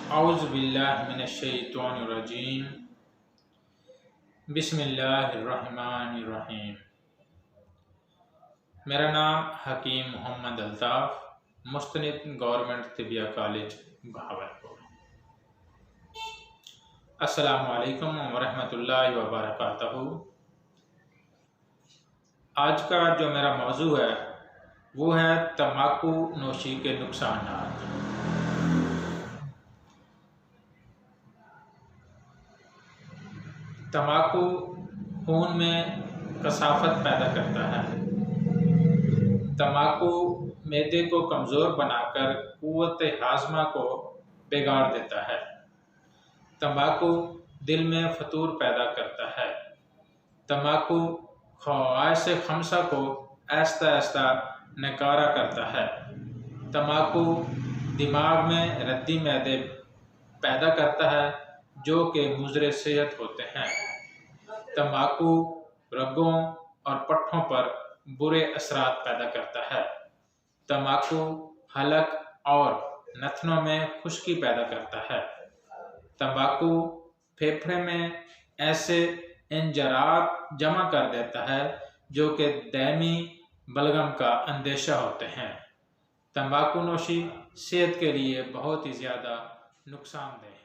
औज़ुबिल्लाहि मिनश्शैतानिर्रजीम। बिस्मिल्लाहिर्रहमानिर्रहीम। मेरा नाम हकीम मोहम्मद अल्ताफ़, मुस्तनिद गवर्नमेंट तिबिया कॉलेज भावलपुर। अस्सलामु अलैकुम वरहमतुल्लाहि वबरकातुहू। आज का जो मेरा मौजू है वो है तंबाकू नोशी के नुकसानात। तंबाकू खून में कसाफत पैदा करता है। तंबाकू मैदे को कमज़ोर बनाकर क़ुव्वत हाज़मा को बिगाड़ देता है। तंबाकू दिल में फतूर पैदा करता है। तंबाकू ख्वाहिश खमसा को आहिस्ता आहिस्ता नकारा करता है। तंबाकू दिमाग में रद्दी मैदे पैदा करता है जो कि मुज़र सेहत होते हैं। तंबाकू रगों और पट्ठों पर बुरे असरात पैदा करता है। तंबाकू हलक और नथनों में खुश्की पैदा करता है। तंबाकू फेफड़े में ऐसे इंजरात जमा कर देता है जो कि दायमी बलगम का अंदेशा होते हैं। तंबाकू नोशी सेहत के लिए बहुत ही ज़्यादा नुकसानदेह है।